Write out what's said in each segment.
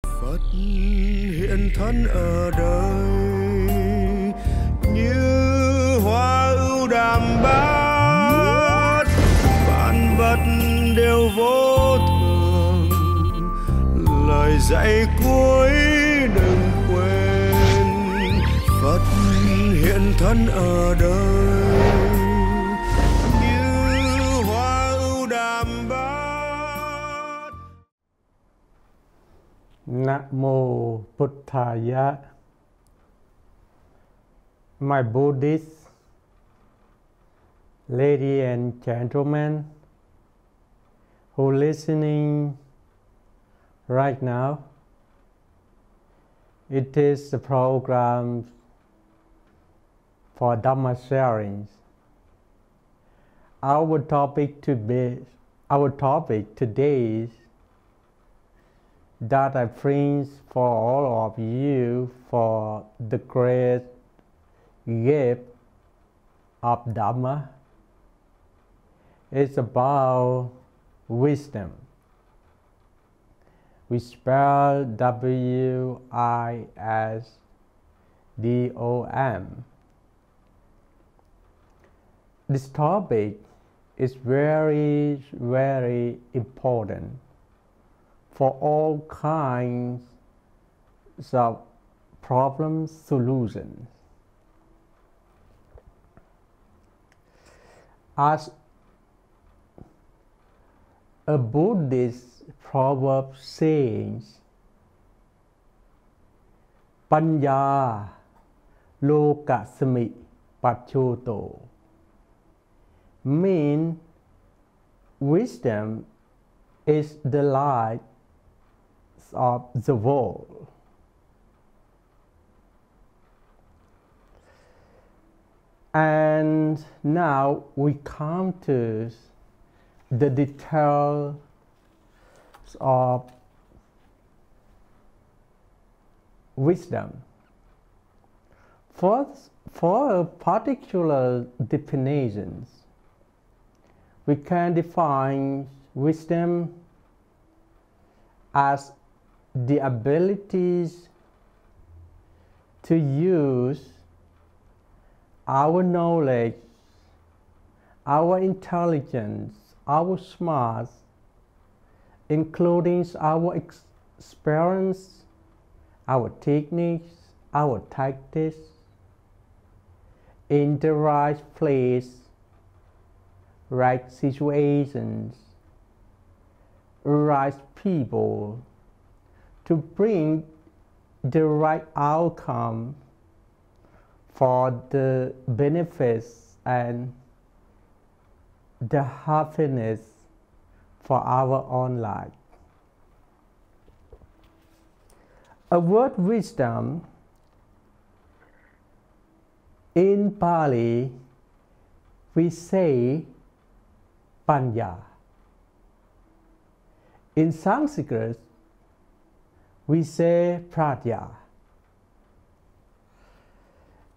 Phật hiện thân ở đời như hoa ưu đàm bát, vạn vật đều vô thường, lời dạy cuối đừng quên. Phật hiện thân ở đời như hoa ưu đàm bát. Namo Buddhaya. My Buddhist ladies and gentlemen who listening right now, it is a program for Dharma sharing. Our topic today is that I bring for all of you for the great gift of Dharma. It's about wisdom. We spell W-I-S-D-O-M. This topic is very, very important for all kinds of problem solutions. As a Buddhist proverb says, Panya lokasmi pachoto, mean wisdom is the light of the world. And now we come to the details of wisdom. For a particular definitions, we can define wisdom as the abilities to use our knowledge, our intelligence, our smarts, including our experience, our techniques, our tactics, in the right place, right situations, right people, to bring the right outcome for the benefits and the happiness for our own life. A word wisdom in Pali we say Panya. In Sanskrit we say Pratya.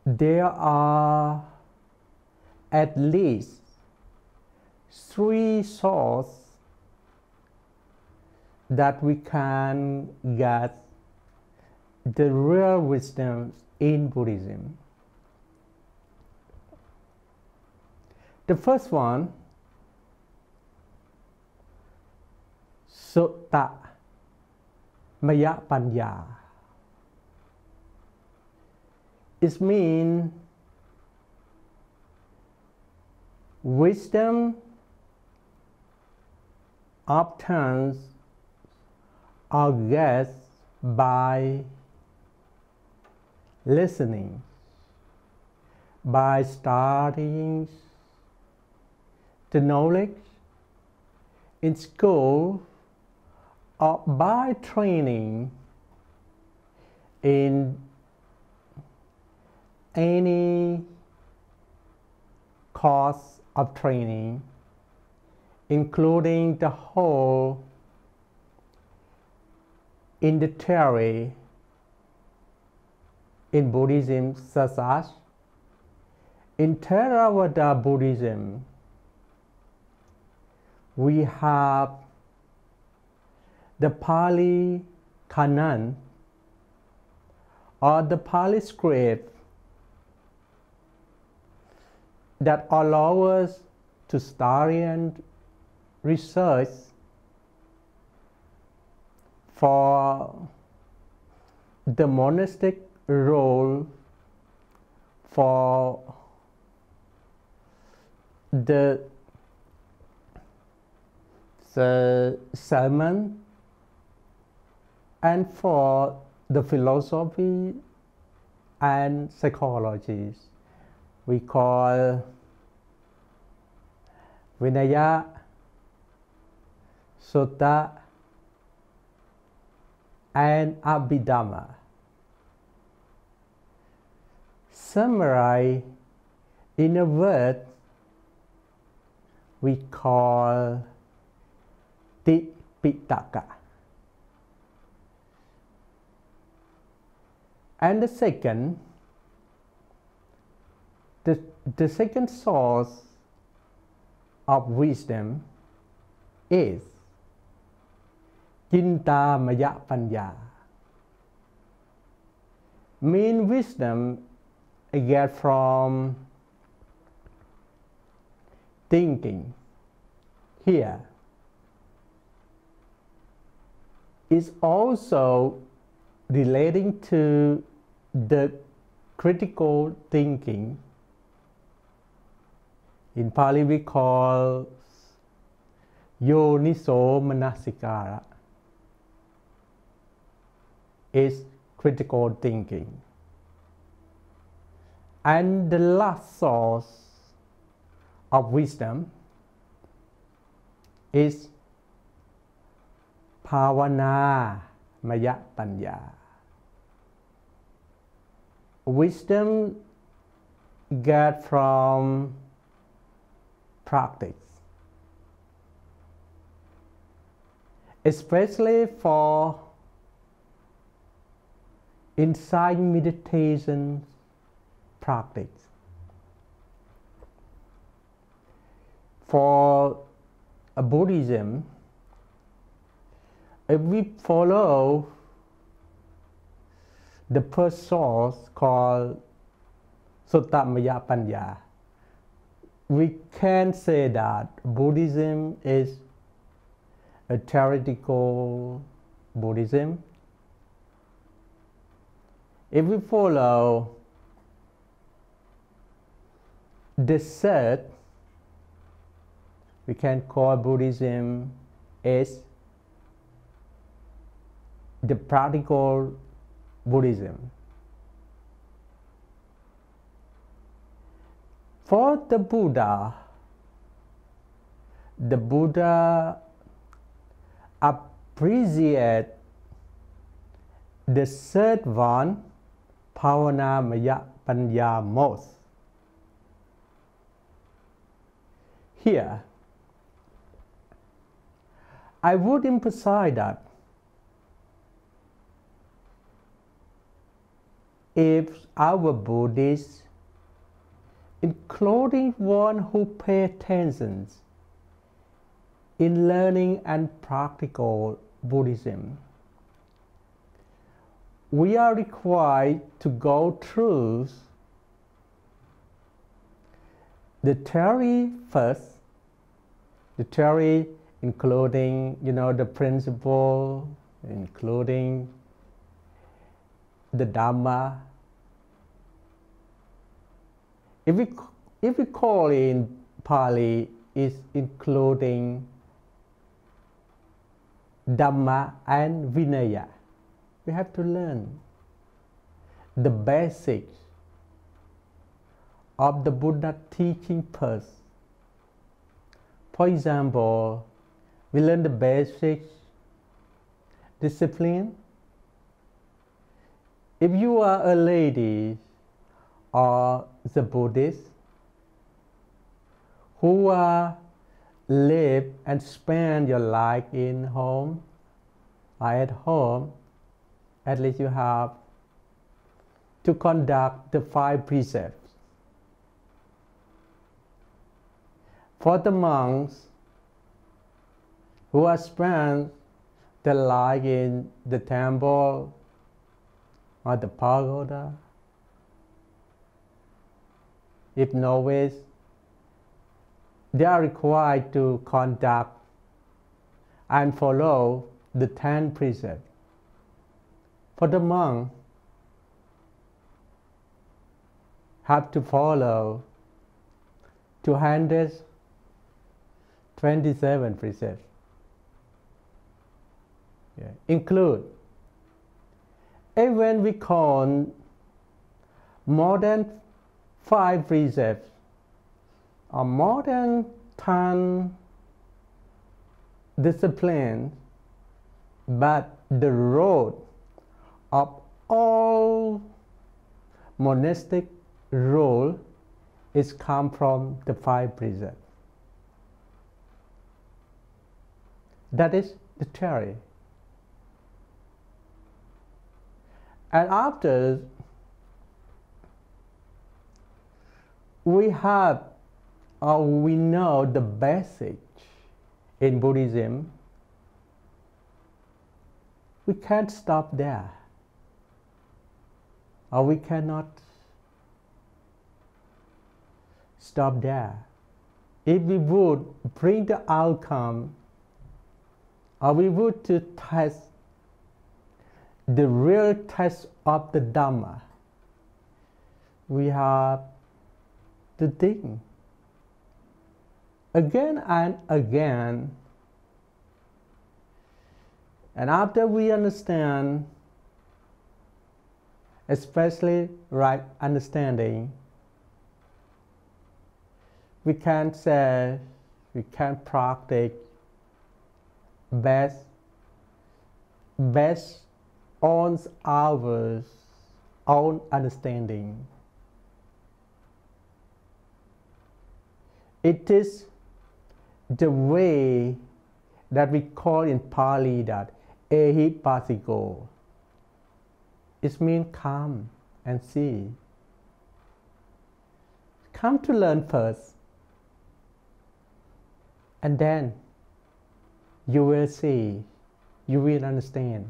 There are at least 3 sources that we can get the real wisdom in Buddhism. The first one, Sutta Maya Panya. It means wisdom obtains or gets by listening, by studying the knowledge in school, or by training in any course of training, including the whole in the theory in Buddhism, such as in Theravada Buddhism, we have the Pali canon or the Pali script that allow us to study and research for the monastic role, for the sermon, and for the philosophy and psychology. We call Vinaya, Sutta, and Abhidhamma. Summarize in a word we call Tipitaka. And the second source of wisdom is Chintamaya Panya. Mean wisdom I get from thinking. Here is also relating to the critical thinking. In Pali we call Yoniso Manasikara. Is critical thinking. And the last source of wisdom is Bhavana Maya Panya. Wisdom get from practice, especially for insight meditation practice. For a Buddhism, if we follow the first source called Suttamaya Panya, we can say that Buddhism is a theoretical Buddhism. If we follow the third, we can call Buddhism as the practical Buddhism. For the Buddha appreciates the third one, Bhavana Maya Panya, most. Here, I would emphasize that if our Buddhists, including one who pay attention in learning and practical Buddhism, we are required to go through the theory first, the theory including, the principle, including the Dharma. If we call in Pali, is including Dhamma and Vinaya. We have to learn the basics of the Buddha teaching first. For example, we learn the basic discipline. If you are a lady or the Buddhist who live and spend your life in home, at home, at least you have to conduct the 5 precepts. For the monks who are spend the light in the temple or the pagoda. If novice, they are required to conduct and follow the 10 precepts. For the monk, have to follow 227 precepts. Include, even we call more than 5 precepts or more than 10 disciplines, but the road of all monastic rule is come from the 5 precepts. That is the theory. And after we have or we know the basic in Buddhism, we can't stop there, or we cannot stop there. If we would bring the outcome, or we would to test the real test of the Dharma, we have to think again and again. And after we understand, especially right understanding, we can say, we can practice best on our own understanding. It is the way that we call in Pali that ehipasiko. It means come and see. Come to learn first, and then you will see, you will understand.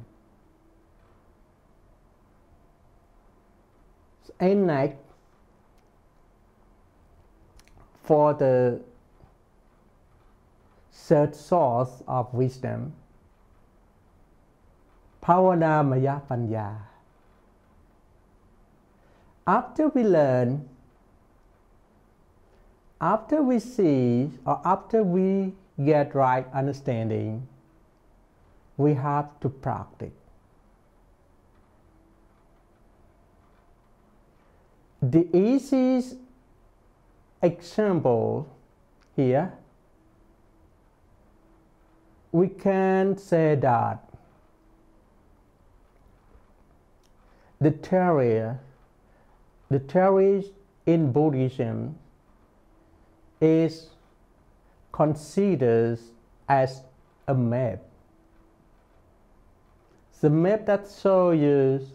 And next, for the third source of wisdom, Pavana Maya Panya. After we learn, after we see, or after we get right understanding, we have to practice. The easiest example here, we can say that the theory in Buddhism is considered as a map. The map that shows you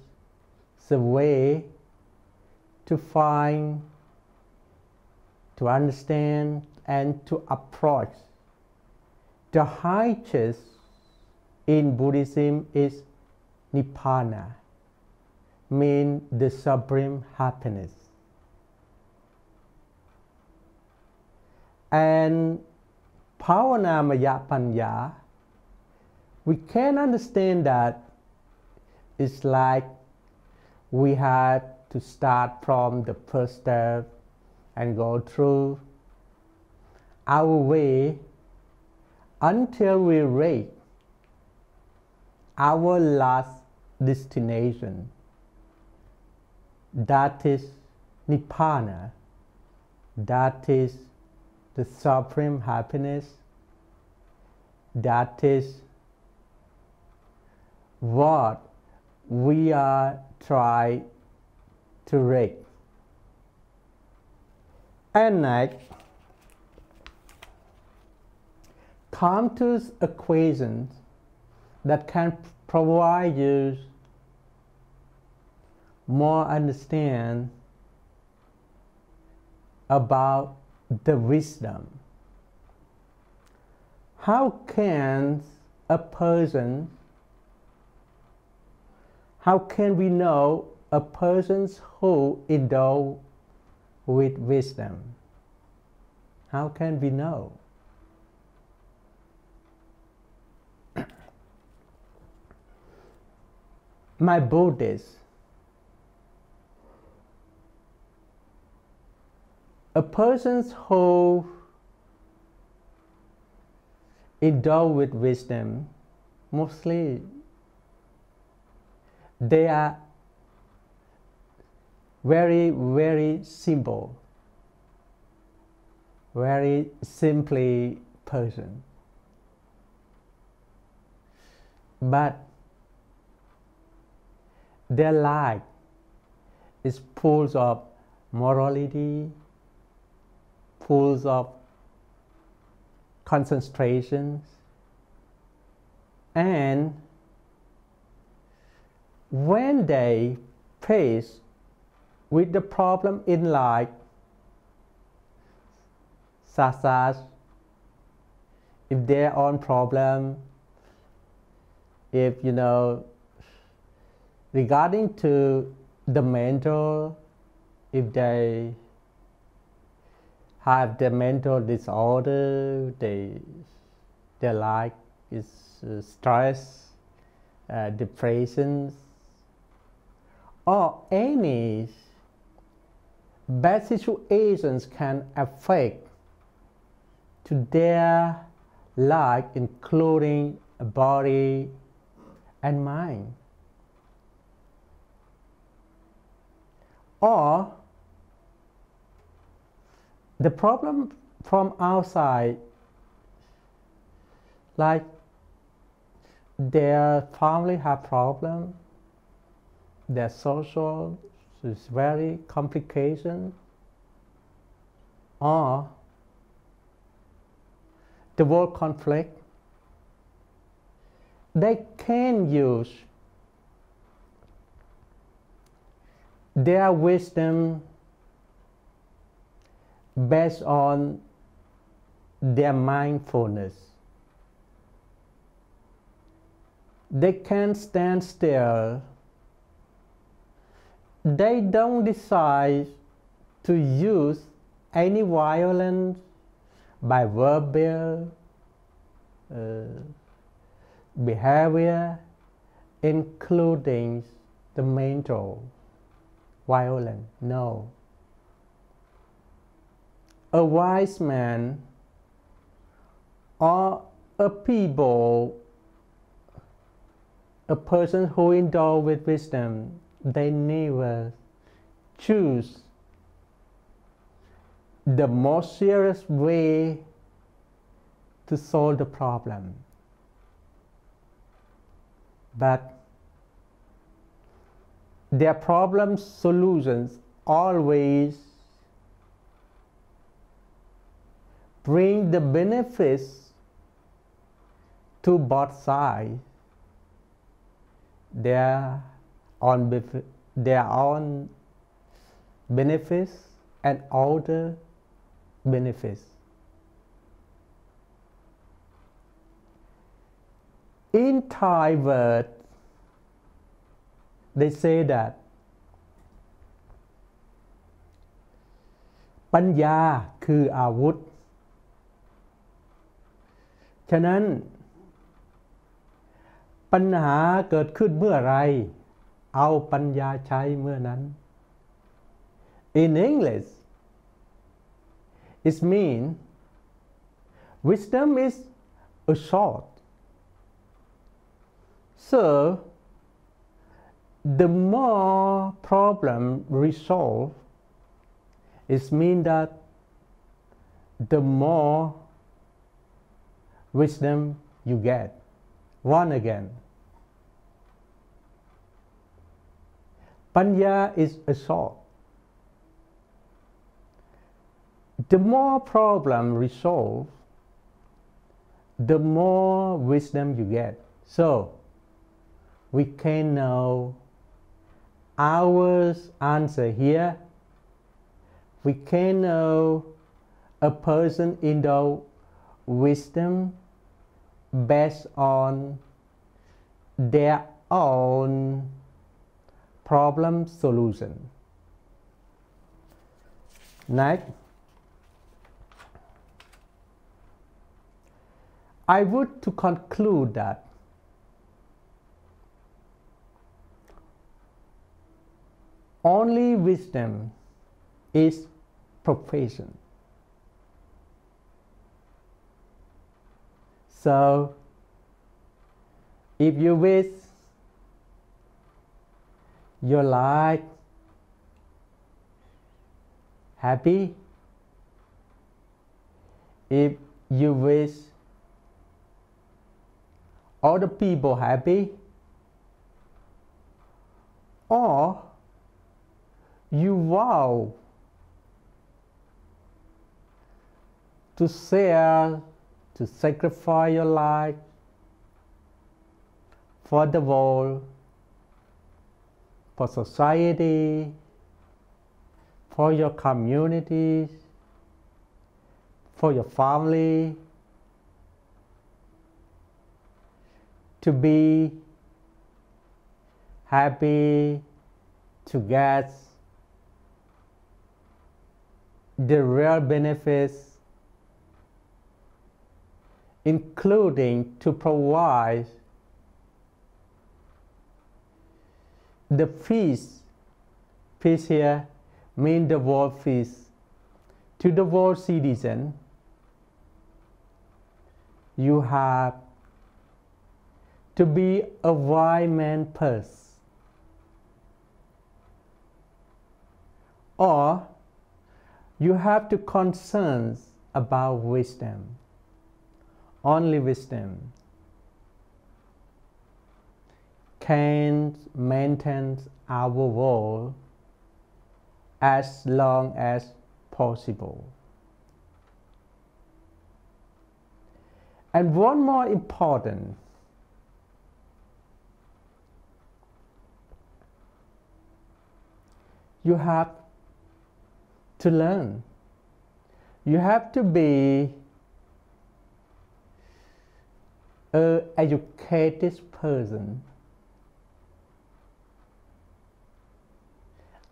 the way to find, to understand, and to approach. The highest in Buddhism is Nibbana, means the supreme happiness. And Pavana Maya Panya, we can understand that it's like we have to start from the first step and go through our way until we reach our last destination. That is Nibbana. That is the supreme happiness. That is what we are trying to reach. And next, come to equations that can provide you more understand about the wisdom. How can a person How can we know a person who endowed with wisdom? How can we know? My Buddhist, a person who endowed with wisdom, mostly they are very, very simple, very simply person. But their life is full of morality, full of concentrations, and when they face with the problem in life, such as if their own problem, if regarding to the mental, if they have the mental disorder, their life is stress, depression, or any bad situations can affect to their life, including body and mind. Or the problem from outside, like their family have problem, their social is very complicated, or the world conflict, they can use their wisdom based on their mindfulness. They can stand still. They don't decide to use any violence by verbal behavior, including the mental violence. No. A wise man or a person who endowed with wisdom, they never choose the most serious way to solve the problem. But their problem solutions always bring the benefits to both sides, their own benefits and other benefits. In Thai word, they say that ปัญญาคืออาวุธ ฉะนั้นปัญหาเกิดขึ้นเมื่อไรเอาปัญญาใช้เมื่อนั้น In English, it means wisdom is a sword. So, the more problem resolved, it means that the more wisdom you get. One again. Panya is a sword. The more problem resolved, the more wisdom you get. So, we can know our answer here. We can know a person endowed wisdom based on their own problem solution. Next, I would to conclude that only wisdom is profession. So, if you wish your life happy, if you wish other people happy, or you vow to share, to sacrifice your life for the world, for society, for your communities, for your family, to be happy, to get the real benefits, including to provide the peace. Peace here means the world peace. To the world citizen, you have to be a wise man first, or you have to concern about wisdom. Only wisdom can maintain our world as long as possible. And one more important, you have to learn. You have to be an educated person.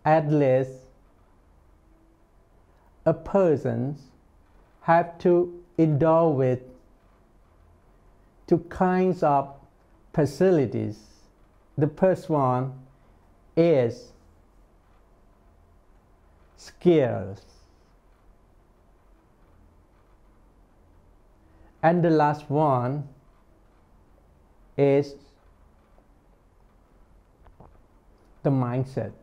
At least a person have to endure with two kinds of facilities. The first one is skills, and the last one is the mindset.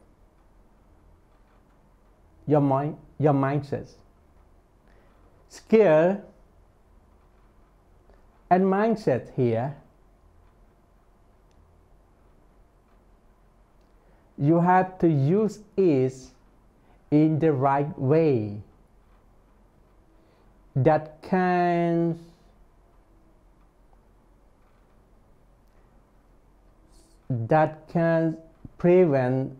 Your mindset. Skill and mindset here, you have to use it in the right way that can prevent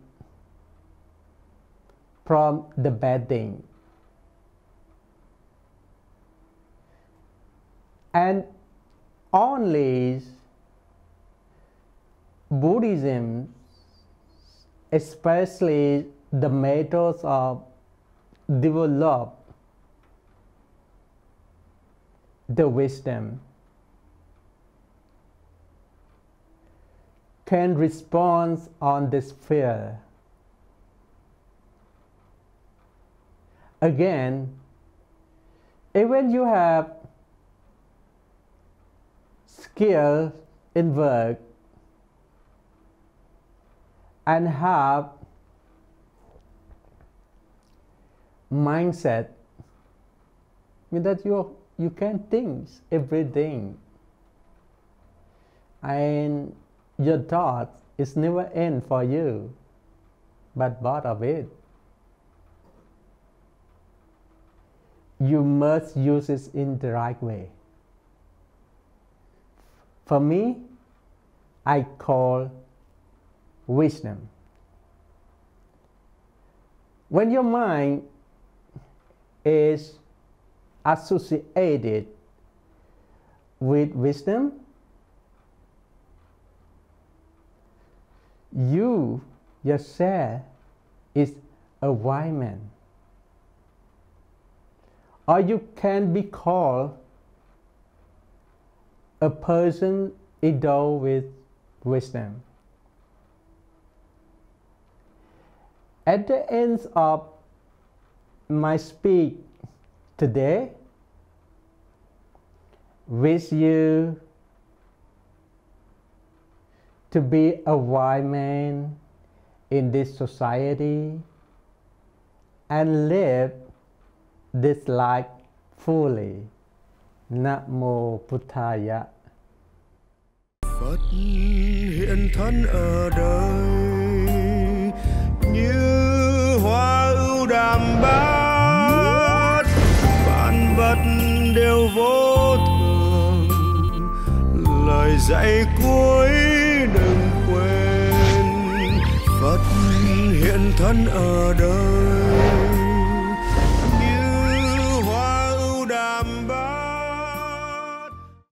from the bad thing. And only Buddhism, especially the methods of develop the wisdom, can respond on this fear. Again, even you have skill in work and have mindset, means that you can think everything, and your thought is never end for you, but both of it. You must use it in the right way. For me, I call wisdom. When your mind is associated with wisdom, you yourself is a wise man. Or you can be called a person endowed with wisdom. At the end of my speech today, wish you to be a wise man in this society and live this life fully. Namo Buddhaya. Phật hiện thân ở đời như hoa ưu đàm bát, vạn vật đều vô thường, lời dạy cuối đừng quên. Phật hiện thân ở đời